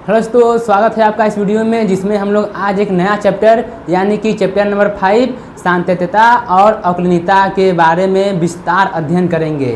Hello दोस्तों, स्वागत है आपका इस वीडियो में, जिसमें हम लोग आज एक नया चैप्टर यानी कि चैप्टर नंबर 5 सांतत्यता और अवकलनीयता के बारे में विस्तार अध्ययन करेंगे।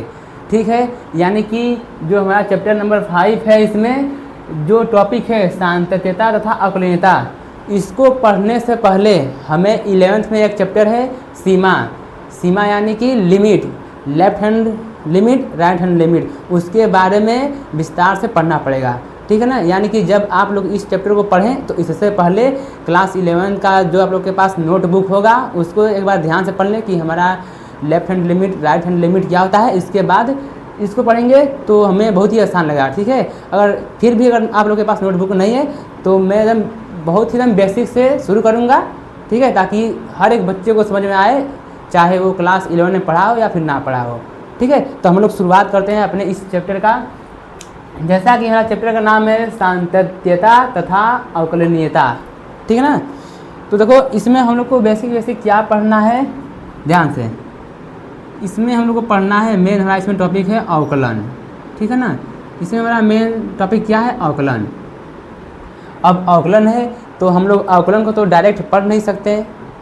ठीक है, यानी कि जो हमारा चैप्टर नंबर 5 है, इसमें जो टॉपिक है सांतत्यता तथा अवकलनीयता, इसको पढ़ने से पहले हमें 11th में एक चैप्टर है सीमा यानी कि limit, left hand limit, right hand limit, उसके बारे में विस्तार से पढ़ना पड़ेगा। ठीक है ना। यानी कि जब आप लोग इस चैप्टर को पढ़ें तो इससे पहले क्लास 11 का जो आप लोग के पास नोटबुक होगा उसको एक बार ध्यान से पढ़ लें कि हमारा left hand limit, right hand limit क्या होता है। इसके बाद इसको पढ़ेंगे तो हमें बहुत ही आसान लगेगा। ठीक है, अगर आप लोग के पास नोटबुक नहीं है तो मैं एकदम बहुत ही एकदम बेसिक से शुरू करूँगा। ठीक है, ताकि हर एक बच्चे को समझ में आए, चाहे वो क्लास 11 में पढ़ा हो या फिर ना पढ़ा हो। ठीक है, तो हम लोग शुरुआत करते हैं अपने इस चैप्टर का। जैसा कि हमारा चैप्टर का नाम है सांतत्यता तथा अवकलनीयता। ठीक है ना। तो देखो, इसमें हम लोग को बेसिक क्या पढ़ना है, ध्यान से। इसमें हम लोग को पढ़ना है, मेन हमारा इसमें टॉपिक है अवकलन। ठीक है ना। इसमें हमारा मेन टॉपिक क्या है, अवकलन। अब अवकलन है तो हम लोग अवकलन को तो डायरेक्ट पढ़ नहीं सकते।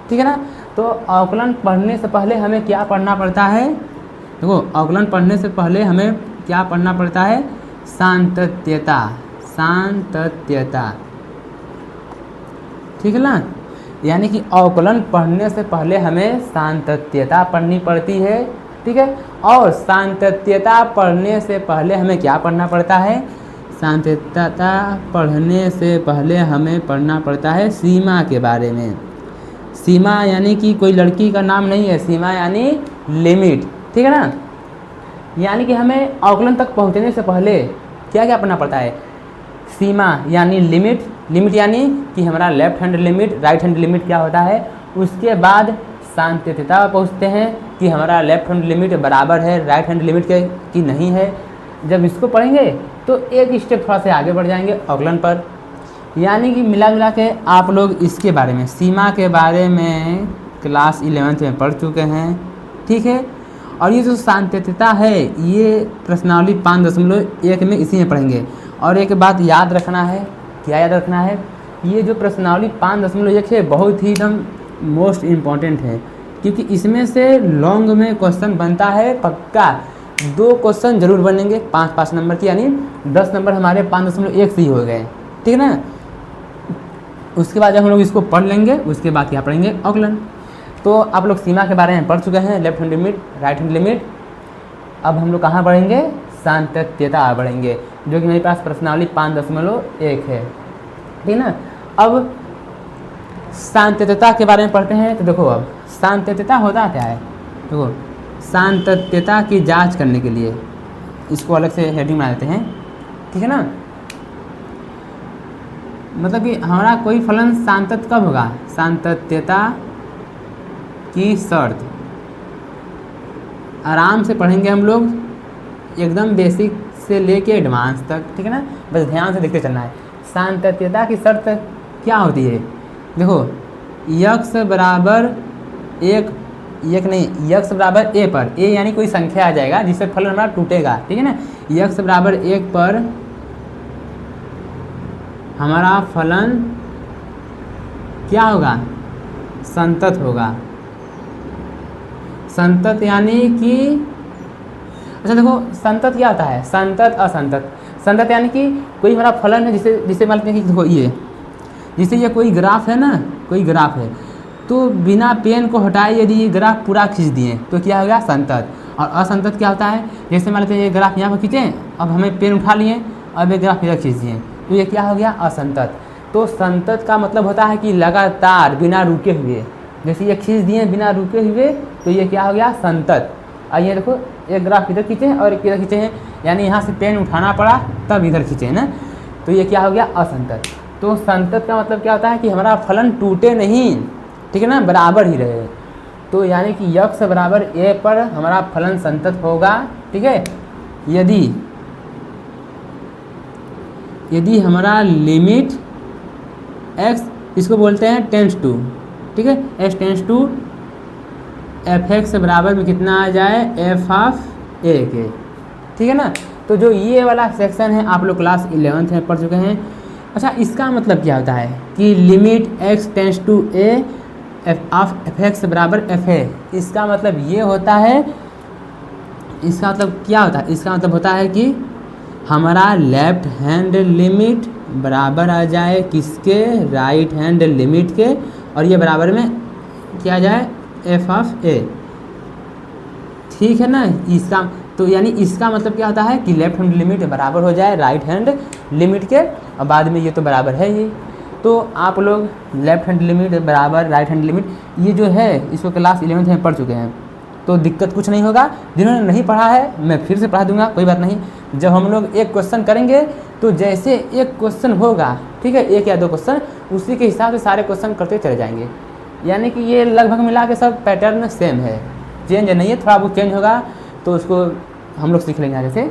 ठीक है ना। तो अवकलन पढ़ने से पहले हमें क्या पढ़ना पड़ता है, देखो अवकलन पढ़ने से पहले हमें क्या पढ़ना पड़ता है, सांतत्यता। ठीक है ना। यानी कि अवकलन पढ़ने से पहले हमें सांतत्यता पढ़नी पड़ती है। ठीक है, और सांतत्यता पढ़ने से पहले हमें क्या पढ़ना पड़ता है, सांतत्यता पढ़ने से पहले हमें पढ़ना पड़ता है सीमा के बारे में। सीमा यानी कि कोई लड़की का नाम नहीं है, सीमा यानी लिमिट। ठीक है ना। यानी कि हमें अवकलन तक पहुंचने से पहले क्या क्या पढ़ना पड़ता है, सीमा यानी लिमिट यानी कि हमारा left hand limit, right hand limit क्या होता है। उसके बाद सांतत्यता पहुंचते हैं कि हमारा लेफ्ट हैंड लिमिट बराबर है राइट हैंड लिमिट के कि नहीं है। जब इसको पढ़ेंगे तो एक स्टेप थोड़ा सा आगे बढ़ जाएंगे अवकलन पर। यानी कि मिला के आप लोग इसके बारे में, सीमा के बारे में क्लास 11th में पढ़ चुके हैं। ठीक है, और ये जो सांतत्यता है ये प्रश्नावली 5.1 में इसी में पढ़ेंगे। और एक बात याद रखना है, क्या याद रखना है, ये जो प्रश्नावली 5.1 है बहुत ही एकदम मोस्ट इम्पॉर्टेंट है, क्योंकि इसमें से लॉन्ग में क्वेश्चन बनता है पक्का। 2 क्वेश्चन जरूर बनेंगे 5 नंबर की, यानी 10 नंबर हमारे 5.1 से ही हो गए। ठीक है ना। उसके बाद जब हम लोग इसको पढ़ लेंगे उसके बाद क्या पढ़ेंगे, अवकलन। तो आप लोग सीमा के बारे में पढ़ चुके हैं, left hand limit, right hand limit. अब हम लोग कहाँ बढ़ेंगे, सांतत्यता बढ़ेंगे, जो कि मेरे पास प्रश्नावली 5.1 है। ठीक है ना। अब सांतत्यता के बारे में पढ़ते हैं। तो देखो, अब सांतत्यता होता क्या है, देखो सांतत्यता की जांच करने के लिए इसको अलग से हेडिंग बना देते हैं। ठीक है ना। मतलब कि हमारा कोई फलन सांतत कब होगा, सांतत्यता की शर्त। आराम से पढ़ेंगे हम लोग, एकदम बेसिक से लेके एडवांस तक। ठीक है ना, बस ध्यान से देखते चलना है। सांतत्यता की शर्त क्या होती है, देखो यक्स बराबर यक्स बराबर ए पर, ए यानी कोई संख्या आ जाएगा जिससे फलन हमारा टूटेगा। ठीक है ना। यक्स बराबर 1 पर हमारा फलन क्या होगा, संतत होगा। संतत यानी कि, अच्छा देखो संतत क्या होता है, संतत असंतत। संतत यानी कि कोई हमारा फलन है जिसे मान लेते हैं कि देखो ये कोई ग्राफ है ना, कोई ग्राफ है, तो बिना पेन को हटाए यदि ये ग्राफ पूरा खींच दिए तो क्या हो गया, संतत। और असंतत क्या होता है, जैसे मान लेते हैं ये ग्राफ यहाँ पर खींचे, अब हमें पेन उठा लिए, अब ये ग्राफ इधर खींच दिए, तो ये क्या हो गया, असंतत। तो संतत का मतलब होता है कि लगातार बिना रुके हुए, जैसे ये खींच दिए बिना रुके हुए तो ये क्या हो गया, संतत। और ये देखो एक ग्राफ इधर खींचे और एक इधर खींचे हैं, यानी यहाँ से पेन उठाना पड़ा तब इधर खींचे हैं ना, तो ये क्या हो गया, असंतत। तो संतत का मतलब क्या होता है कि हमारा फलन टूटे नहीं। ठीक है ना, बराबर ही रहे। तो यानी कि यक्स बराबर ए पर हमारा फलन संतत होगा। ठीक है, यदि हमारा लिमिट x, इसको बोलते हैं टेंस टू, ठीक है, x tends to f x बराबर में कितना आ जाए, एफ ऑफ ए के। ठीक है ना। तो जो ये वाला सेक्शन है आप लोग क्लास 11th में पढ़ चुके हैं। अच्छा, इसका मतलब क्या होता है कि limit x tends to a of f x बराबर एफ है। इसका मतलब ये होता है, इसका मतलब क्या होता है, इसका मतलब होता है कि हमारा लेफ्ट हैंड लिमिट बराबर आ जाए किसके, राइट हैंड लिमिट के, और ये बराबर में क्या आ जाए, एफ ऑफ ए। ठीक है ना। इसका तो यानी इसका मतलब क्या होता है कि लेफ्ट हैंड लिमिट बराबर हो जाए राइट हैंड लिमिट के, और बाद में ये तो बराबर है ही। तो आप लोग लेफ्ट हैंड लिमिट बराबर राइट हैंड लिमिट ये जो है इसको क्लास 11th में पढ़ चुके हैं, तो दिक्कत कुछ नहीं होगा। जिन्होंने नहीं पढ़ा है मैं फिर से पढ़ा दूंगा, कोई बात नहीं। जब हम लोग एक क्वेश्चन करेंगे तो जैसे एक क्वेश्चन होगा, ठीक है, एक या दो क्वेश्चन, उसी के हिसाब से सारे क्वेश्चन करते चले जाएंगे। यानी कि ये लगभग मिला के सब पैटर्न सेम है, चेंज नहीं है, थोड़ा बहुत चेंज होगा तो उसको हम लोग सीख लेंगे आगे से,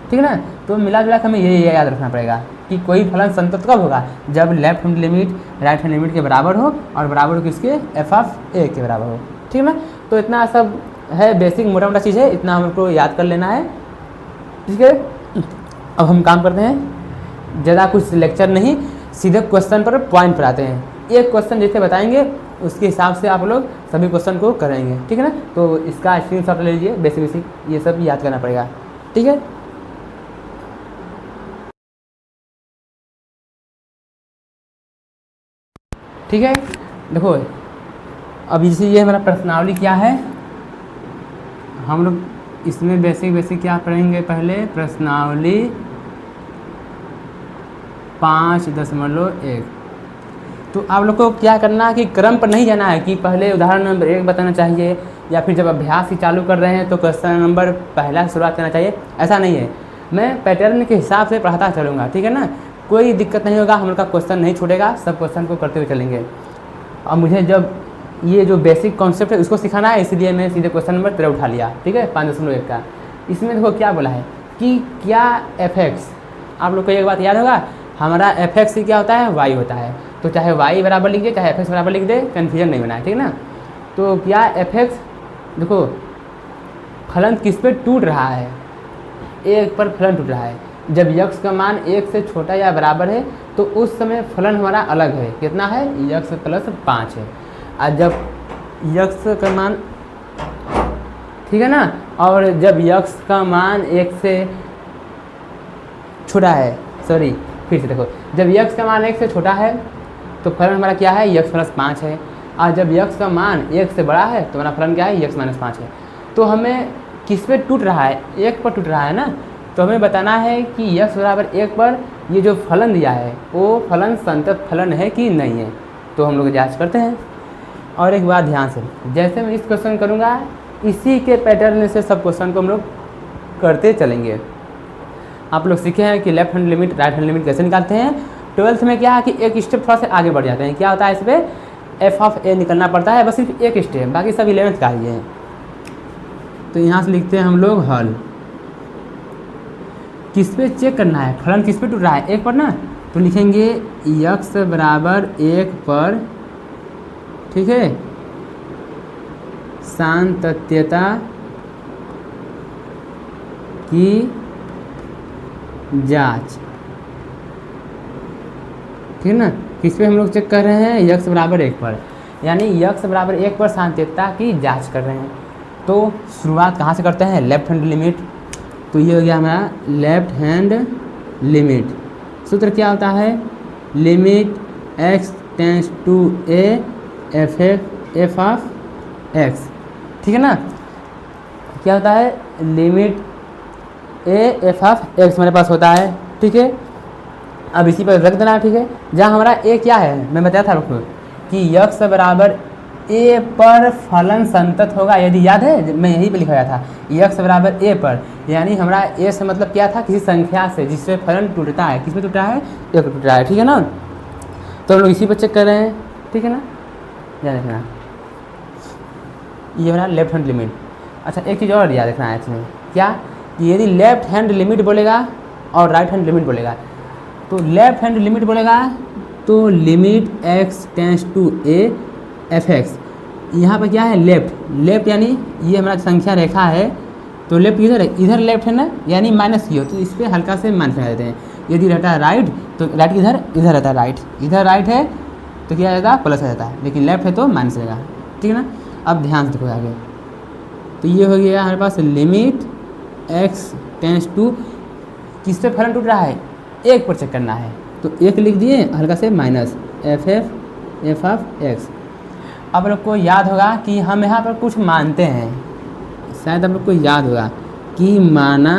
ठीक है ना। तो मिला जुला के हमें ये याद रखना पड़ेगा कि कोई फलन संतत कब होगा, जब left hand limit right hand limit के बराबर हो, और बराबर हो किसके, एफ ऑफ ए के बराबर हो, ठीक है ना। तो इतना सब है, बेसिक मोटा मोटा चीज़ है, इतना हमको याद कर लेना है, ठीक है। अब हम काम करते हैं, ज़्यादा कुछ लेक्चर नहीं, सीधे क्वेश्चन पर पॉइंट पर आते हैं। एक क्वेश्चन जैसे बताएंगे उसके हिसाब से आप लोग सभी क्वेश्चन को करेंगे, ठीक है ना। तो इसका स्क्रीनशॉट ले लीजिए, बेसिक बेसिक ये सब याद करना पड़ेगा, ठीक है। ठीक है, देखो अब जैसे ये हमारा प्रश्नावली क्या है, हम लोग इसमें बेसिक बेसिक क्या पढ़ेंगे, पहले प्रश्नावली 5.1। तो आप लोग को क्या करना है कि क्रम पर नहीं जाना है कि पहले उदाहरण नंबर 1 बताना चाहिए, या फिर जब अभ्यास ही चालू कर रहे हैं तो क्वेश्चन नंबर पहला से शुरुआत करना चाहिए, ऐसा नहीं है। मैं पैटर्न के हिसाब से पढ़ाता चलूँगा, ठीक है ना, कोई दिक्कत नहीं होगा, हम लोग का क्वेश्चन नहीं छूटेगा, सब क्वेश्चन को करते हुए चलेंगे। और मुझे जब ये जो बेसिक कॉन्सेप्ट है उसको सिखाना है, इसलिए मैं सीधे क्वेश्चन नंबर 13 उठा लिया, ठीक है, 5.1 का। इसमें देखो क्या बोला है कि क्या एफ एक्स, आप लोग को एक बात याद होगा, हमारा एफ एक्स क्या होता है, वाई होता है। तो चाहे वाई बराबर लिख दे, चाहे एफ एक्स बराबर लिख दे, कन्फ्यूजन नहीं बनाए, ठीक है ना। तो क्या एफ एक्स, देखो फलन किस पे टूट रहा है, एक पर फलन टूट रहा है। जब यक्स का मान 1 से छोटा या बराबर है तो उस समय फलन हमारा अलग है, कितना है, यक्स प्लस 5 है। और जब यक्स का मान, ठीक है ना, और जब यक्स का मान 1 से छोटा है, सॉरी फिर से देखो, जब यक्स का मान 1 से छोटा है तो फलन हमारा क्या है, यक्स प्लस 5 है। और जब यक्स का मान 1 से बड़ा है तो हमारा फलन क्या है, यक्स माइनस 5 है। तो हमें किस पे टूट रहा है, 1 पर टूट रहा है ना, तो हमें बताना है कि यक्स बराबर 1 पर ये जो फलन दिया है वो फलन संतत फलन है कि नहीं है। तो हम लोग जांच करते हैं। और एक बात ध्यान से, जैसे मैं इस क्वेश्चन करूँगा इसी के पैटर्न से सब क्वेश्चन को हम लोग करते चलेंगे। आप लोग सीखे हैं कि left hand limit right hand limit कैसे निकालते हैं। 12th में क्या है कि एक स्टेप थोड़ा सा आगे बढ़ जाते हैं, क्या होता है इस पर एफ ऑफ ए निकलना पड़ता है, बस सिर्फ एक स्टेप, बाकी सब 11th का ही है। तो यहाँ से लिखते हैं हम लोग हल, किस पे चेक करना है, फलन किस पे टूट रहा है, 1 पर ना, तो लिखेंगे यक्स बराबर 1 पर, ठीक है, सातत्यता की जांच, ठीक है ना। किस पे हम लोग चेक कर रहे हैं, यक्स बराबर 1 पर, यानी यक्स बराबर 1 पर सातत्यता की जांच कर रहे हैं। तो शुरुआत कहाँ से करते हैं, लेफ्ट हैंड लिमिट। तो ये हो गया हमारा लेफ्ट हैंड लिमिट। सूत्र क्या होता है, limit x tends to a f of x, ठीक है ना। क्या होता है, limit a f of x मेरे पास होता है, ठीक है। अब इसी पर रख देना, ठीक है। जहाँ हमारा a क्या है, मैं बताया था आपको कि यक्स बराबर a पर फलन संतत होगा, यदि याद है मैं यहीं पे लिखाया था, यक्स बराबर a पर, यानी हमारा a से मतलब क्या था, किसी संख्या से जिससे फलन टूटता है, किस पे टूटा है, 1 टूट रहा है, ठीक है ना। तो हम लोग इसी पर चेक कर रहे हैं, ठीक है ना, याद रखना। ये हमारा लेफ्ट हैंड लिमिट। अच्छा एक चीज़ और याद रखना है इसमें, क्या कि यदि लेफ्ट हैंड लिमिट बोलेगा और राइट हैंड लिमिट बोलेगा, तो लेफ्ट हैंड लिमिट बोलेगा तो limit x tends to a f x, यहाँ पर क्या है, लेफ्ट यानी ये हमारा संख्या रेखा है, तो लेफ्ट इधर है, इधर लेफ्ट है ना, यानी माइनस की हो, तो इस पर हल्का से माइनस लगा देते हैं। यदि रहता है राइट तो राइट इधर इधर रहता है, राइट इधर राइट है तो क्या आ जाता है प्लस आ जाता है, लेकिन लेफ्ट है तो माइनस रहेगा, ठीक है ना। अब ध्यान से देखो आगे, तो ये हो गया हमारे पास लिमिट x टेंस टू, किस पे फलन टूट रहा है, एक पर चेक करना है, तो एक लिख दिए हल्का से माइनस एफ ऑफ एक्स। अब लोग को याद होगा कि हम यहाँ पर कुछ मानते हैं, शायद आप लोग को याद होगा कि माना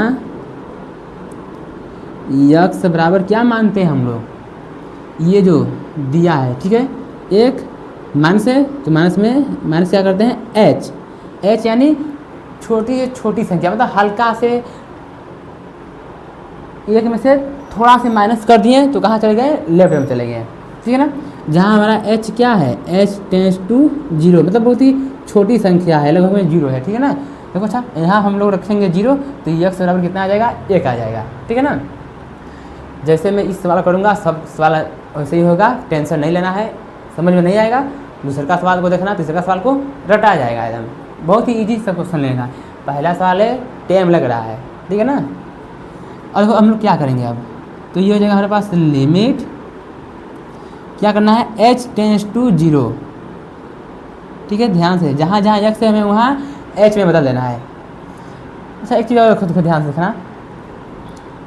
यक्स बराबर क्या मानते हैं हम लोग, ये जो दिया है, ठीक है, एक माइनस है तो माइनस में माइनस क्या करते हैं एच यानी छोटी से छोटी संख्या, मतलब हल्का से एक में से थोड़ा से माइनस कर दिए तो कहाँ चले गए, लेफ्ट में चले गए, ठीक है ना। जहाँ हमारा h क्या है, h टेंस टू 0, मतलब बहुत ही छोटी संख्या है, लगभग में 0 है, ठीक है ना। देखो अच्छा, यहाँ हम लोग रखेंगे 0 तो x बराबर कितना आ जाएगा, 1 आ जाएगा, ठीक है ना। जैसे मैं इस सवाल करूँगा सब सवाल वैसे ही होगा, टेंशन नहीं लेना है, समझ में नहीं आएगा दूसरे का सवाल को देखना, तीसरे का सवाल को रटा जाएगा एकदम, बहुत ही ईजी सब क्वेश्चन लेगा। पहला सवाल है टाइम लग रहा है, ठीक है ना। और हम लोग क्या करेंगे अब, तो ये हो जाएगा हमारे पास लिमिट, क्या करना है h टेंस टू 0, ठीक है। ध्यान से जहाँ जहाँ x है हमें वहाँ h में बदल देना है। अच्छा एक चीज़ और खुद को ध्यान से देखना,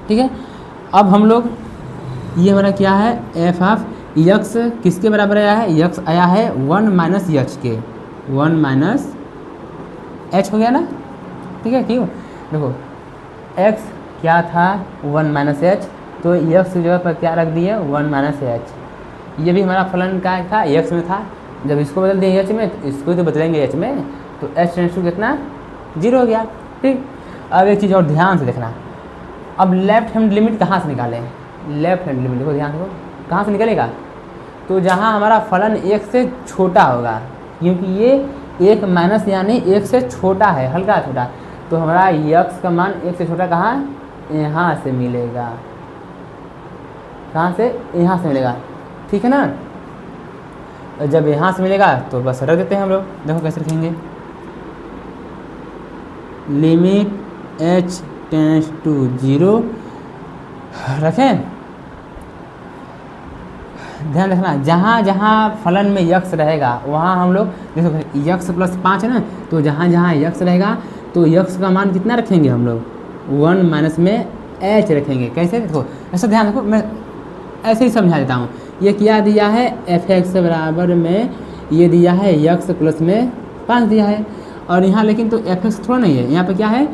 ठीक है। अब हम लोग ये हमारा क्या है एफ ऑफ यक्स किसके बराबर आया है, यक्स आया है 1 माइनस एच के, 1 माइनस एच हो गया ना, ठीक है। क्यों, देखो x क्या था 1 माइनस एच, तो यक्स की जगह पर क्या रख दिए 1 माइनस एच। ये भी हमारा फलन का था x में था, जब इसको बदल दिए h में तो इसको तो बदलेंगे h में, तो h टेंस टू कितना 0 हो गया, ठीक। अब एक चीज़ और ध्यान से देखना, अब लेफ्ट हैंड लिमिट कहाँ से निकालें, लेफ्ट हैंड लिमिट देखो ध्यान देखो कहाँ से निकलेगा, तो जहाँ हमारा फलन 1 से छोटा होगा, क्योंकि ये 1 माइनस यानी 1 से छोटा है, हल्का छोटा, तो हमारा यक्स का मान 1 से छोटा कहाँ, यहाँ से मिलेगा, कहाँ से, यहाँ से मिलेगा, ठीक है ना। जब यहाँ से मिलेगा तो बस रख देते हैं हम लोग, देखो कैसे रखेंगे, लिमिट h टेंस टू 0 रखें। ध्यान रखना जहाँ जहाँ फलन में यक्स रहेगा वहाँ हम लोग देखो यक्स प्लस 5 है ना, तो जहाँ जहाँ यक्स रहेगा तो यक्स का मान कितना रखेंगे हम लोग, 1 माइनस में h रखेंगे। कैसे, देखो ऐसा ध्यान रखो, मैं ऐसे ही समझा देता हूँ। ये क्या दिया है एफ एक्स बराबर में, ये दिया है यक्स प्लस में 5 दिया है, और यहाँ लेकिन तो एफ एक्स थोड़ा नहीं है, यहाँ पे क्या है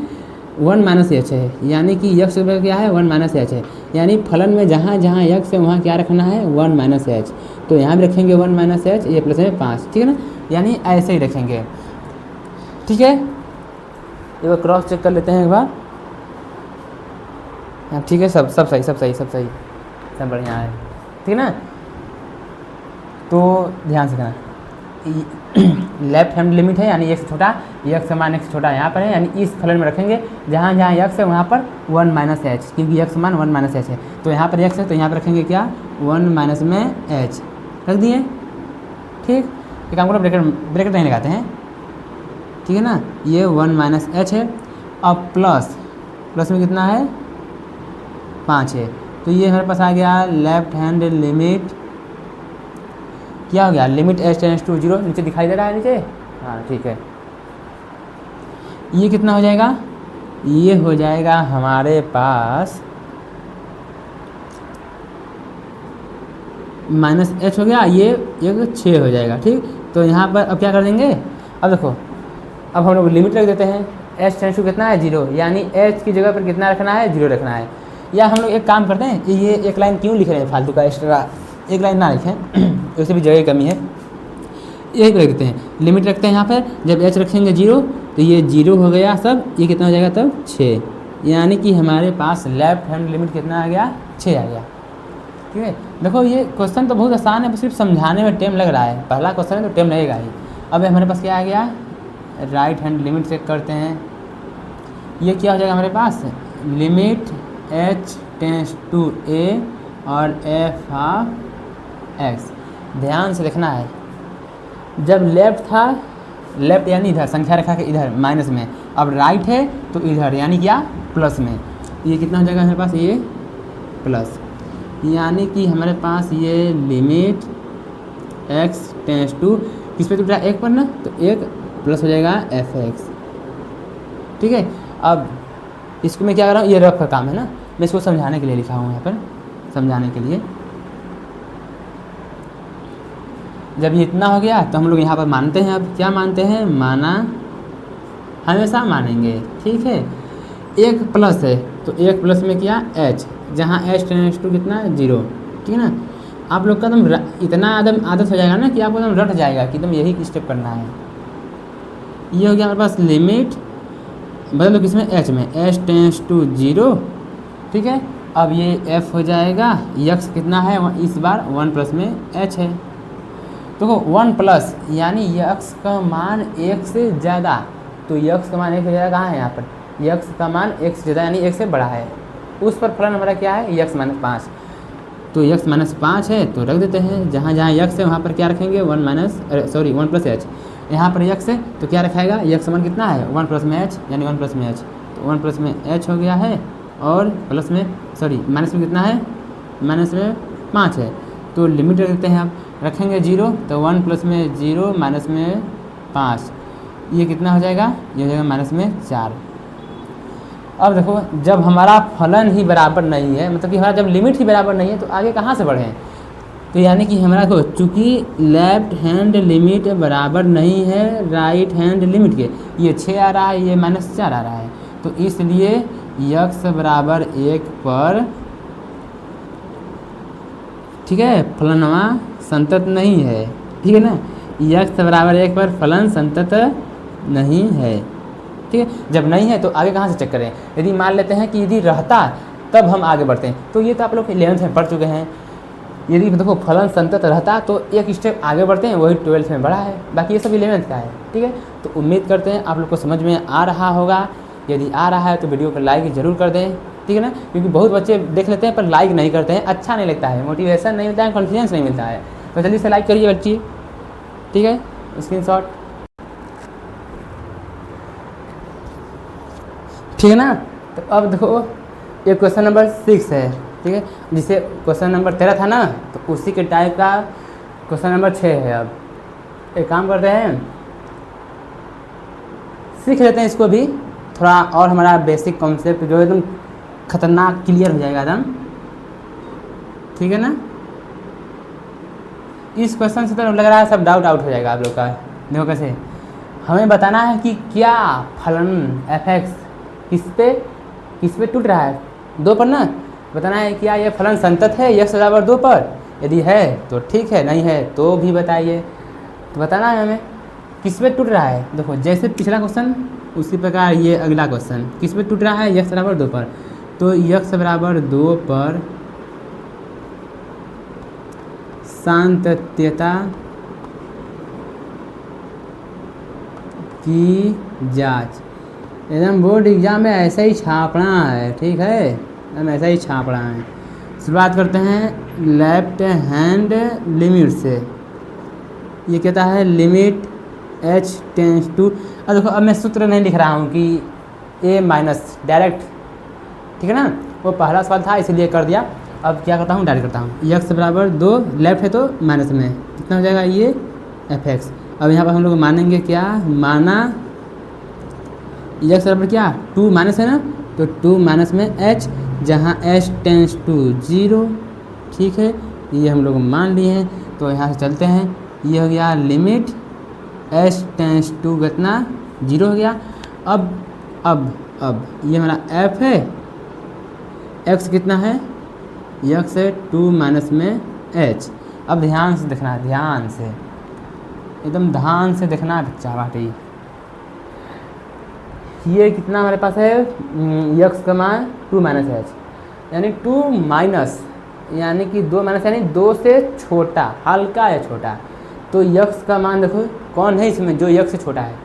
1 माइनस एच है, यानी कि यक्स बराबर क्या है 1 माइनस एच है, यानी फलन में जहाँ जहाँ यक्स है वहाँ क्या रखना है 1 माइनस एच, तो यहाँ भी रखेंगे 1 माइनस एच, ये प्लस में 5, ठीक है ना, यानी ऐसे ही रखेंगे, ठीक है। एक बार क्रॉस चेक कर लेते हैं एक बार, ठीक है, सब सही सब बढ़िया है, ठीक है ना। तो ध्यान से करना, लेफ्ट हैंड लिमिट है यानी एक से छोटा, एक समान एक से छोटा यहाँ पर है, यानी इस फलन में रखेंगे जहाँ जहाँ यक्स है वहाँ पर 1 माइनस एच, क्योंकि यक्स समान 1 माइनस एच है, तो यहाँ पर यक्स है तो यहाँ पर रखेंगे क्या 1 माइनस में एच रख दिए, ठीक। एक काम करो ब्रैकेट नहीं लगाते हैं, ठीक है ना, ये 1 माइनस एच है, अब प्लस में कितना है 5 है, तो ये हमारे पास आ गया लेफ्ट हैंड लिमिट, क्या हो गया लिमिट h टेंस टू 0, नीचे दिखाई दे रहा है नीचे, हाँ ठीक है। ये कितना हो जाएगा, ये हो जाएगा हमारे पास माइनस h हो गया, ये एक 6 हो जाएगा, ठीक। तो यहाँ पर अब क्या कर देंगे, अब देखो अब हम लोग लिमिट रख देते हैं, h टेंस टू कितना है 0, यानी h की जगह पर कितना रखना है 0 रखना है। या हम लोग एक काम करते हैं, ये एक लाइन क्यों लिख रहे हैं फालतू का, एक्स्ट्रा एक लाइन ना लिखें, उससे भी जगह की कमी है, यही रख देते हैं, लिमिट रखते हैं यहाँ पर, जब h रखेंगे 0 तो ये 0 हो गया सब, ये कितना हो जाएगा तब 6, यानी कि हमारे पास लेफ्ट हैंड लिमिट कितना आ गया 6 आ गया, ठीक है। देखो ये क्वेश्चन तो बहुत आसान है, बस सिर्फ समझाने में टाइम लग रहा है, पहला क्वेश्चन है तो टाइम लगेगा ही। अब हमारे पास क्या आ गया, राइट हैंड लिमिट चेक करते हैं, ये क्या हो जाएगा हमारे पास limit h tends to a और f ऑफ x। ध्यान से देखना है, जब लेफ्ट था, लेफ्ट यानी इधर संख्या रखा के इधर माइनस में, अब राइट है तो इधर यानी क्या प्लस में, ये कितना हो जाएगा हमारे पास, ये प्लस, यानी कि हमारे पास ये लिमिट x टेंस टू किस पे टूटा, एक पर ना, तो एक प्लस हो जाएगा f(x). ठीक है, अब इसको मैं क्या कर रहा हूँ, ये रफ का काम है ना, मैं इसको समझाने के लिए लिखा हूँ यहाँ पर, समझाने के लिए। जब ये इतना हो गया तो हम लोग यहाँ पर मानते हैं, अब क्या मानते हैं, माना हमेशा मानेंगे। ठीक है, एक प्लस है तो एक प्लस में क्या h, जहाँ h टेंस टू कितना 0। ठीक है ना, आप लोग का एकदम इतना एकदम आदत हो जाएगा ना कि आपको एकदम रट जाएगा कि एकदम यही स्टेप करना है। ये हो गया हमारे पास लिमिट, बदल दो किसमें, h में, h टेंस टू 0। ठीक है, अब ये f हो जाएगा, यक्स कितना है इस बार 1 प्लस में h है। देखो 1 प्लस यानी यक्स का मान 1 से ज़्यादा, तो यक्स का मान 1 से ज़्यादा कहाँ है, यहाँ पर यक्स का मान 1 से ज़्यादा यानी 1 से बड़ा है, उस पर फलन हमारा क्या है, यक्स माइनस 5। तो यक्स माइनस 5 है तो रख देते हैं, जहाँ जहाँ यक्स है वहाँ पर क्या रखेंगे 1 प्लस एच। यहाँ पर यक्स है तो क्या रखाएगा, यक्स मान कितना है 1 प्लस में एच, यानी 1 प्लस में एच, तो 1 प्लस में एच हो गया है, और प्लस में माइनस में कितना है, माइनस में 5 है, तो लिमिट रख देते हैं। आप रखेंगे 0 तो 1 प्लस में 0 माइनस में 5, ये कितना हो जाएगा, ये हो जाएगा माइनस में 4। अब देखो जब हमारा फलन ही बराबर नहीं है, मतलब कि हमारा जब लिमिट ही बराबर नहीं है तो आगे कहाँ से बढ़ें, तो यानी कि हमारा को चूँकि लेफ्ट हैंड लिमिट बराबर नहीं है राइट हैंड लिमिट के, ये 6 आ रहा है, ये -4 आ रहा है, तो इसलिए यक्स बराबर 1 पर, ठीक है, फलनवा संतत नहीं है। ठीक है ना, यक्स बराबर 1 पर फलन संतत नहीं है। ठीक है, जब नहीं है तो आगे कहाँ से चेक करें, यदि मान लेते हैं कि यदि रहता तब हम आगे बढ़ते हैं, तो ये तो आप लोग 11th में पढ़ चुके हैं। यदि देखो फलन संतत रहता तो एक स्टेप आगे बढ़ते हैं, वही 12th में बढ़ा है, बाकी ये सब 11th का है। ठीक है, तो उम्मीद करते हैं आप लोग को समझ में आ रहा होगा। यदि आ रहा है तो वीडियो को लाइक ज़रूर कर दें। ठीक है ना, क्योंकि बहुत बच्चे देख लेते हैं पर लाइक नहीं करते हैं, अच्छा नहीं लगता है, मोटिवेशन नहीं मिलता है, कॉन्फिडेंस नहीं मिलता है, तो जल्दी से लाइक करिए बच्ची। ठीक है, स्क्रीनशॉट। ठीक है ना, तो अब देखो ये क्वेश्चन नंबर 6 है। ठीक है, जिसे क्वेश्चन नंबर 13 था ना, तो उसी के टाइप का क्वेश्चन नंबर 6 है। अब एक काम करते हैं, सीख लेते हैं इसको भी थोड़ा, और हमारा बेसिक कॉन्सेप्ट जो एकदम खतरनाक क्लियर हो जाएगा एकदम। ठीक है ना, इस क्वेश्चन से तो लग रहा है सब डाउट आउट हो जाएगा आप लोग का। देखो कैसे, हमें बताना है कि क्या फलन f(x) किस पे टूट रहा है, 2 पर ना, बताना है क्या ये फलन संतत है यक्स बराबर 2 पर, यदि है तो ठीक है, नहीं है तो भी बताइए। तो बताना है हमें किस पे टूट रहा है। देखो जैसे पिछला क्वेश्चन उसी प्रकार ये अगला क्वेश्चन, किस पे टूट रहा है, यक्स बराबर 2 पर, तो यक्स बराबर 2 पर सातत्यता की जांच, एकदम बोर्ड एग्जाम में ऐसा ही छापना है। ठीक है, हम ऐसा ही छापना है। शुरुआत करते हैं लेफ्ट हैंड लिमिट से। ये कहता है लिमिट h टेंस टू, अब देखो अब मैं सूत्र नहीं लिख रहा हूँ कि a माइनस डायरेक्ट, ठीक है ना, वो पहला सवाल था इसलिए कर दिया। अब क्या करता हूँ, डायरेक्ट करता हूँ, यक्स बराबर 2, लेफ्ट है तो माइनस में कितना हो जाएगा ये f(x). अब यहाँ पर हम लोग मानेंगे क्या, माना यक्स बराबर क्या 2 माइनस है ना, तो 2 माइनस में h, जहाँ h टेंस टू 0। ठीक है, ये हम लोग मान लिए हैं, तो यहाँ से चलते हैं। ये हो गया लिमिट h टेंस टू कितना 0 हो गया। अब ये हमारा f है, x कितना है, x है 2 माइनस में h। अब ध्यान से देखना, ध्यान से एकदम ध्यान से देखना बच्चा बाटी। ये कितना हमारे पास है, यक्स का मान 2 माइनस एच, यानी 2 माइनस यानी कि 2 माइनस यानी 2 से छोटा, हल्का या छोटा। तो यक्स का मान देखो कौन है इसमें जो यक्स से छोटा है,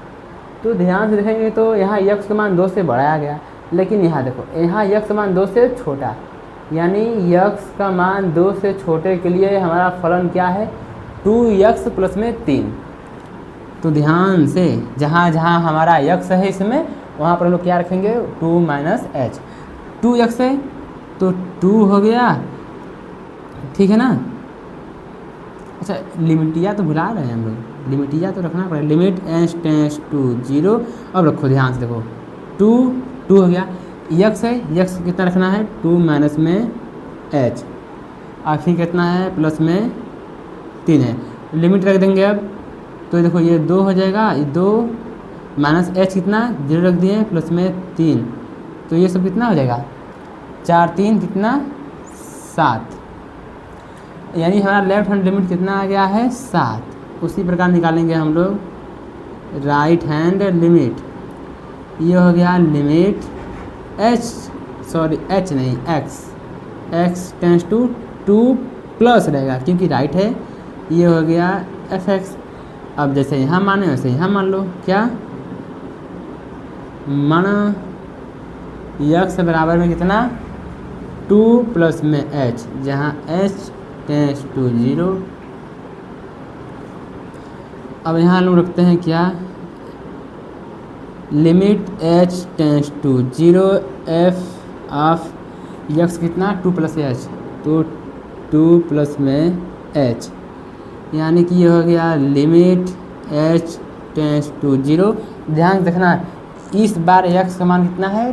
तो ध्यान से देखेंगे तो यहाँ यक्स का मान 2 से बढ़ाया गया, लेकिन यहाँ देखो यहाँ यक्स का मान 2 से छोटा, यानी यक्स का मान 2 से छोटे के लिए हमारा फलन क्या है 2x प्लस में 3। तो ध्यान से जहाँ जहाँ हमारा यक्स है इसमें, वहाँ पर हम लोग क्या रखेंगे 2 माइनस एच। 2x है तो 2 हो गया, ठीक है ना। अच्छा लिमिटिया तो भुला रहे हैं हम लोग, लिमिटिया तो रखना पड़ेगा। Limit h tends to 0। अब रखो ध्यान से, देखो 2 हो गया, यक्स है, यक्स कितना रखना है 2 माइनस में h, आखिर कितना है प्लस में 3 है, लिमिट रख देंगे अब। तो देखो ये 2 हो जाएगा, ये 2 माइनस h कितना 0 रख दिए प्लस में 3, तो ये सब कितना हो जाएगा 4 3 कितना 7, यानी हमारा लेफ्ट हैंड लिमिट कितना आ गया है 7। उसी प्रकार निकालेंगे हम लोग राइट हैंड लिमिट। ये हो गया लिमिट h नहीं x टेंड्स टू 2 प्लस रहेगा क्योंकि राइट है। ये हो गया fx। अब जैसे यहाँ माने वैसे यहाँ मान लो, क्या माना x बराबर में कितना 2 प्लस में h, जहाँ h टेंड्स टू 0। अब यहाँ लोग रखते हैं क्या limit h tends to 0 f of x कितना 2 प्लस h, तो 2 प्लस में h, यानी कि ये हो गया लिमिट h टेंड्स टू 0। ध्यान देखना इस बार x का मान कितना है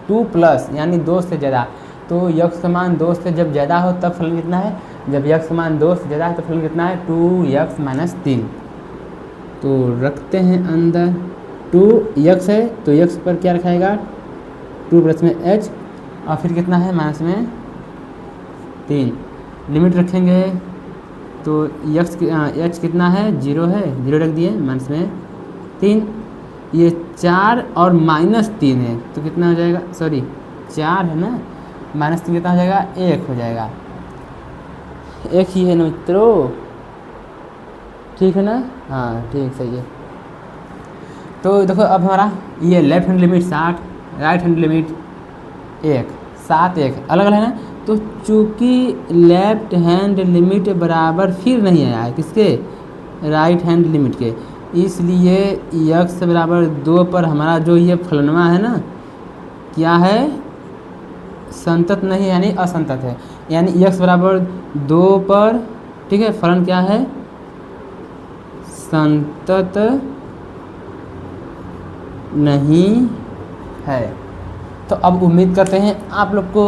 2 प्लस यानी 2 से ज़्यादा, तो x का मान 2 से जब ज़्यादा हो तब फलन कितना है, जब x का मान 2 से ज़्यादा है तो फलन कितना है 2x माइनस 3। तो रखते हैं अंदर 2x है तो x पर क्या रखाएगा 2 प्लस में h, और फिर कितना है माइनस में 3, लिमिट रखेंगे तो h कितना है 0 है, 0 रख दिए माइनस में 3, ये 4 और माइनस 3 है तो कितना हो जाएगा, सॉरी 4 है ना, माइनस 3 कितना हो जाएगा 1 हो जाएगा, 1 ही है ना मित्रों, ठीक है ना, हाँ ठीक सही है। तो देखो अब हमारा ये left hand limit 60, right hand limit 1, 7 1 अलग अलग है ना, तो चूँकि लेफ्ट हैंड लिमिट बराबर फिर नहीं आया है किसके राइट हैंड लिमिट के, इसलिए x बराबर 2 पर हमारा जो ये फलनवा है ना क्या है संतत नहीं यानी असंतत है, यानी x बराबर 2 पर, ठीक है, फलन क्या है संतत नहीं है। तो अब उम्मीद करते हैं आप लोग को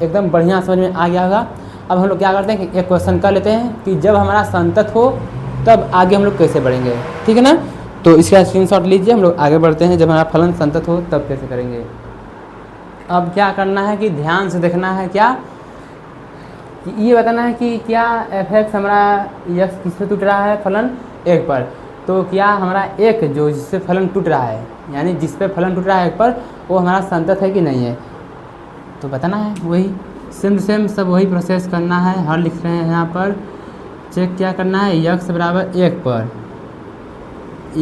एकदम बढ़िया समझ में आ गया होगा। अब हम लोग क्या करते हैं कि एक क्वेश्चन कर लेते हैं कि जब हमारा संतत हो तब आगे हम लोग कैसे बढ़ेंगे, ठीक है ना। तो इसका स्क्रीनशॉट लीजिए, हम लोग आगे बढ़ते हैं, जब हमारा फलन संतत हो तब कैसे करेंगे। अब क्या करना है कि ध्यान से देखना है, क्या ये बताना है कि क्या f(x) हमारा x किस पे टूट रहा है फलन 1 पर, तो क्या हमारा 1 जो जिससे फलन टूट रहा है यानी जिस पे फलन टूट रहा है 1 पर वो हमारा संतत है कि नहीं है, तो बताना है। वही सेम सब वही प्रोसेस करना है, हर लिख रहे हैं यहाँ पर, चेक क्या करना है x बराबर 1 पर,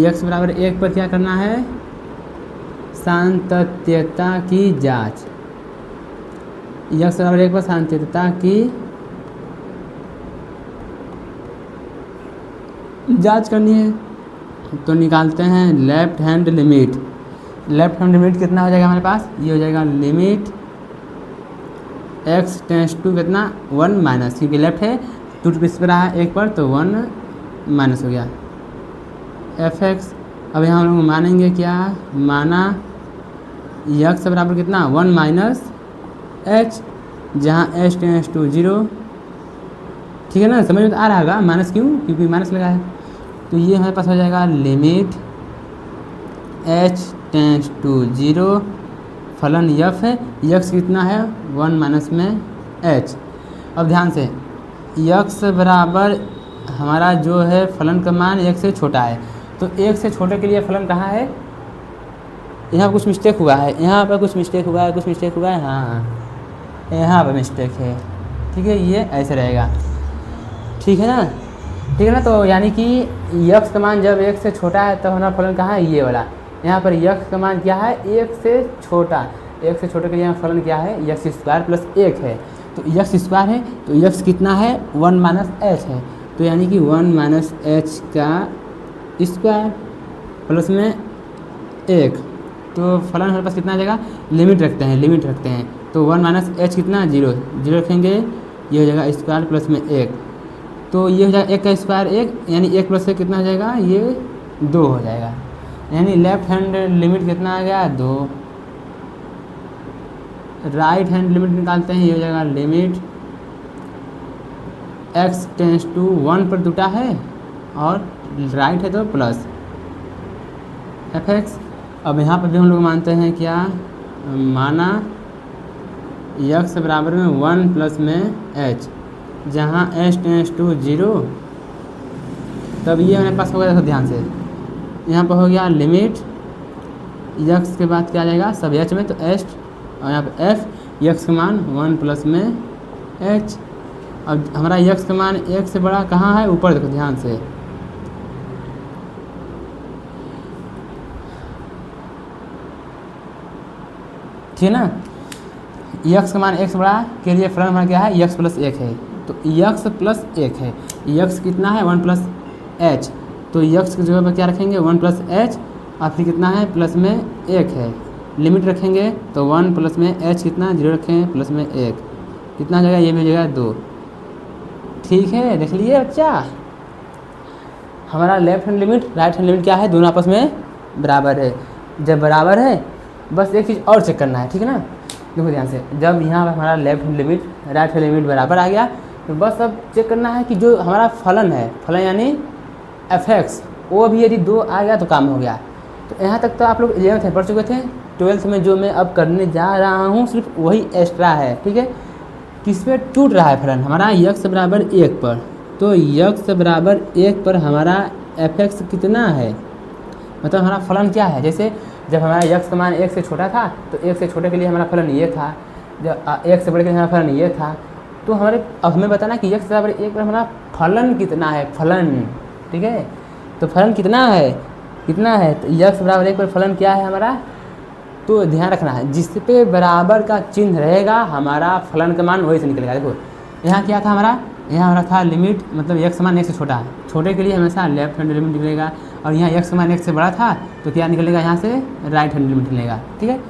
x बराबर 1 पर क्या करना है सांतत्यता की जांच, x बराबर 1 पर सांतत्यता की जांच करनी है। तो निकालते हैं left hand limit, left hand limit कितना हो जाएगा हमारे पास, ये हो जाएगा लिमिट x टेंड्स टू कितना 1 माइनस, क्योंकि लेफ्ट है टूट किस पर रहा है 1 पर तो 1 माइनस हो गया fx। अब यहाँ हम लोग मानेंगे क्या, माना x बराबर कितना 1 माइनस h, जहाँ h टेंड्स टू 0, ठीक है ना, समझ में तो आ रहा होगा माइनस क्यों, क्योंकि माइनस लगा है। तो ये हमारे पास हो जाएगा लिमिट h टेंड्स टू 0, फलन f है, x कितना है 1 माइनस में h। अब ध्यान से x बराबर हमारा जो है फलन का मान 1 से छोटा है, तो 1 से छोटे के लिए फलन कहाँ है, यहाँ कुछ मिस्टेक हुआ है, यहाँ पर कुछ मिस्टेक हुआ है, कुछ मिस्टेक हुआ है, हाँ यहाँ पर मिस्टेक है, ठीक है, ये ऐसे रहेगा, ठीक है ना, ठीक है ना। तो यानी कि x का मान जब 1 से छोटा है तब हमारा फलन कहाँ है ये वाला, यहाँ पर x का मान क्या है 1 से छोटा, 1 से छोटे के लिए यहाँ फलन क्या है x स्क्वायर प्लस 1 है, तो x स्क्वायर है तो x कितना है 1 माइनस h है, तो यानी कि 1 माइनस h का स्क्वायर प्लस में 1, तो फलन हमारे पास कितना आ जाएगा, लिमिट रखते हैं तो 1 माइनस एच कितना 0 0 रखेंगे, ये हो जाएगा स्क्वायर प्लस में 1, तो ये हो जाएगा 1 का स्क्वायर 1, यानी 1 प्लस 1 कितना हो जाएगा, ये 2 हो जाएगा, यानी लेफ्ट हैंड लिमिट कितना आ गया 2। राइट हैंड लिमिट निकालते हैं, ये हो जाएगा लिमिट x टेंस टू 1 पर टूटा है और राइट है तो प्लस fx। अब यहाँ पर भी हम लोग मानते हैं क्या, माना x बराबर में 1 प्लस में h, जहाँ h टेंस टू 0, तब ये हमारे पास हो गया, देखो ध्यान से यहाँ पर हो गया लिमिट x के बाद क्या आ जाएगा सब h में, तो h और यहाँ पे f, x का मान 1 प्लस में h। अब हमारा x का मान 1 से बड़ा कहाँ है, ऊपर देखो ध्यान से, ठीक है ना। x का मान 1 से बड़ा के लिए फलन हमारा क्या है, x प्लस 1 है, तो x प्लस 1 है, x कितना है 1 प्लस h, तो x की जगह पर क्या रखेंगे 1 प्लस h, और फिर कितना है प्लस में 1 है, लिमिट रखेंगे तो 1 प्लस में h कितना 0 रखें प्लस में 1, कितना हो जाएगा, ये भी हो जाएगा 2। ठीक है, देख लिए बच्चा, हमारा left hand limit right hand limit क्या है, दोनों आपस में बराबर है। जब बराबर है बस एक चीज़ और चेक करना है, ठीक है ना। देखो ध्यान से, जब यहाँ पर हमारा left hand limit right hand limit बराबर आ गया, तो बस अब चेक करना है कि जो हमारा फलन है, फलन यानी fx, वो भी यदि 2 आ गया तो काम हो गया। तो यहाँ तक तो आप लोग 11th में पढ़ चुके थे, 12th में जो मैं अब करने जा रहा हूँ सिर्फ वही एक्स्ट्रा है, ठीक है। किस पे टूट रहा है फलन हमारा, x बराबर 1 पर, तो x बराबर 1 पर हमारा fx कितना है, मतलब हमारा फलन क्या है। जैसे जब हमारा x का मान 1 से छोटा था तो 1 से छोटे के लिए हमारा फलन ये था, जब 1 से बड़े के लिए हमारा फलन ये था, तो हमारे अब हमें बताना कि x बराबर 1 पर हमारा फलन कितना है, फलन, ठीक है। तो फलन कितना है, कितना है, तो x बराबर 1 पर फलन क्या है हमारा, तो ध्यान रखना है जिस पे बराबर का चिन्ह रहेगा हमारा फलन का मान वही से निकलेगा। देखो यहाँ क्या था हमारा, यहाँ हमारा था लिमिट, मतलब x मान 1 से छोटा है, छोटे के लिए हमेशा लेफ्ट हैंड लिमिट निकलेगा, और यहाँ x मान 1 से बड़ा था तो क्या निकलेगा, यहाँ से राइट हैंड लिमिट निकलेगा, ठीक है।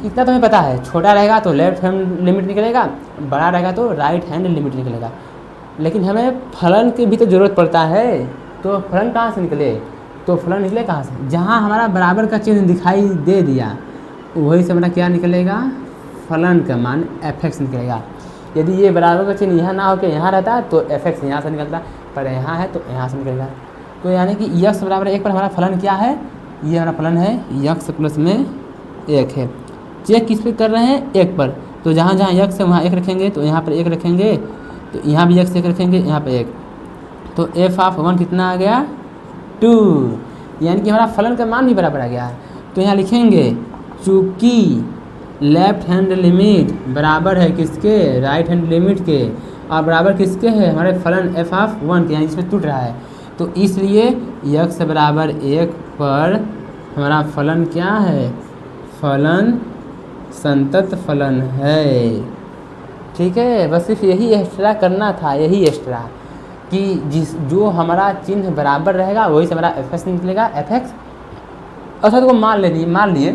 इतना तो हमें पता है, छोटा रहेगा तो लेफ्ट हैंड लिमिट निकलेगा, बड़ा रहेगा तो राइट हैंड लिमिट निकलेगा। लेकिन हमें फलन की भी तो ज़रूरत पड़ता है, तो फलन कहाँ से निकले, तो फलन निकले कहाँ से, जहाँ हमारा बराबर का चिन्ह दिखाई दे दिया वही से हमारा क्या निकलेगा, फलन का मान fx निकलेगा। यदि ये बराबर का चिन्ह यहाँ ना होकर यहाँ रहता तो fx यहाँ से निकलता, पर यहाँ है तो यहाँ से निकलेगा। तो यानी कि x बराबर 1 पर हमारा फलन क्या है, ये हमारा फलन है x प्लस में 1 है। चेक किस पे कर रहे हैं, 1 पर, तो जहाँ जहाँ x है वहाँ 1 रखेंगे, तो यहाँ पर 1 रखेंगे, तो यहाँ भी x 1 रखेंगे, यहाँ पर 1, तो f(1) कितना आ गया 2, यानी कि हमारा फलन का मान भी बराबर आ गया है। तो यहाँ लिखेंगे चूँकि लेफ्ट हैंड लिमिट बराबर है किसके, राइट हैंड लिमिट के, और बराबर किसके है, हमारे फलन f(1) के, यानी इसमें टूट रहा है, तो इसलिए x बराबर 1 पर हमारा फलन क्या है, फलन संतत फलन है, ठीक है। बस सिर्फ यही एक्स्ट्रा करना था, यही एक्स्ट्रा, कि जिस जो हमारा चिन्ह बराबर रहेगा वही से हमारा fx निकलेगा, fx। अच्छा तो मान लिए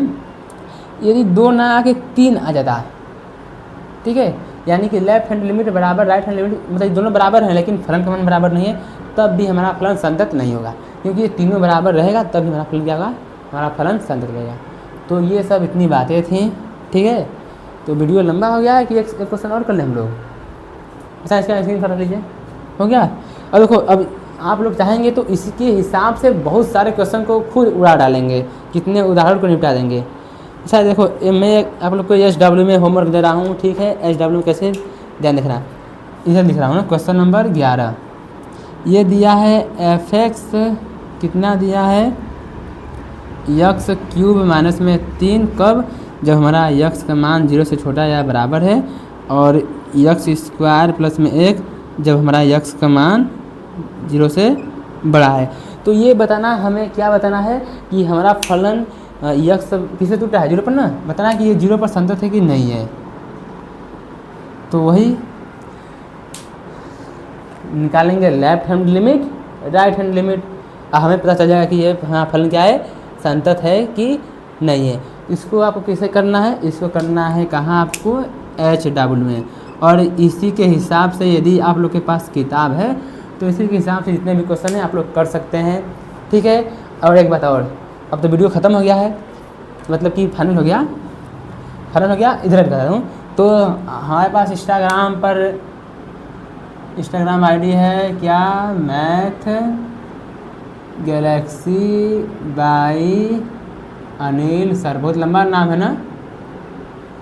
यदि 2 ना आके 3 आ जाता, ठीक है, यानी कि लेफ्ट हैंड लिमिट बराबर राइट हैंड लिमिट, मतलब दोनों बराबर हैं लेकिन फलन का मान बराबर नहीं है, तब भी हमारा फलन संतत नहीं होगा, क्योंकि ये तीनों बराबर रहेगा तब भी हमारा फलन क्या होगा, हमारा फलन संतत रहेगा। तो ये सब इतनी बातें थी, ठीक है। तो वीडियो लंबा हो गया है कि एक क्वेश्चन और कर लें हम लोग, अच्छा इसका स्क्रीन कर लीजिए, हो गया। और देखो अब आप लोग चाहेंगे तो इसके हिसाब से बहुत सारे क्वेश्चन को खुद उड़ा डालेंगे, कितने उदाहरण को निपटा देंगे। अच्छा देखो मैं आप लोग को SW में होमवर्क दे रहा हूँ, ठीक है। SW में कैसे ध्यान देखना, इधर लिख रहा हूँ ना, क्वेश्चन नंबर 11, ये दिया है fx कितना दिया है, x³ माइनस में 3, कब, जब हमारा x का मान 0 से छोटा या बराबर है, और x² प्लस में 1 जब हमारा x का मान 0 से बड़ा है। तो ये बताना हमें क्या बताना है कि हमारा फलन x किससे टूटा है, 0 पर ना, बताना है कि ये 0 पर संतत है कि नहीं है। तो वही निकालेंगे left hand limit right hand limit, हमें पता चल जाएगा कि ये हाँ फलन क्या है, संतत है कि नहीं है। इसको आपको कैसे करना है, इसको करना है कहाँ आपको HW में। और इसी के हिसाब से यदि आप लोग के पास किताब है तो इसी के हिसाब से जितने भी क्वेश्चन हैं आप लोग कर सकते हैं, ठीक है। और एक बात और, अब तो वीडियो ख़त्म हो गया है, मतलब कि फाइनल हो गया, इधर बता दूँ तो हमारे पास इंस्टाग्राम आईडी है क्या, math Galaxy by Anil sir, बहुत लंबा नाम है ना,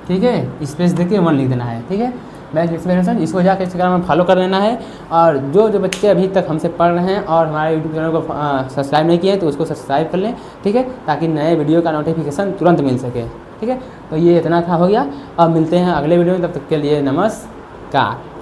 ठीक है। स्पेस देके 1 लिख देना है, ठीक है। मैथ एक्सप्लेनेशन, इसको जाकर इंस्टाग्राम में फॉलो कर लेना है। और जो बच्चे अभी तक हमसे पढ़ रहे हैं और हमारे यूट्यूब चैनल को सब्सक्राइब नहीं किए तो उसको सब्सक्राइब कर लें, ठीक है, ताकि नए वीडियो का नोटिफिकेशन तुरंत मिल सके, ठीक है। तो ये इतना था, हो गया। अब मिलते हैं अगले वीडियो में, तब तक के लिए नमस्कार।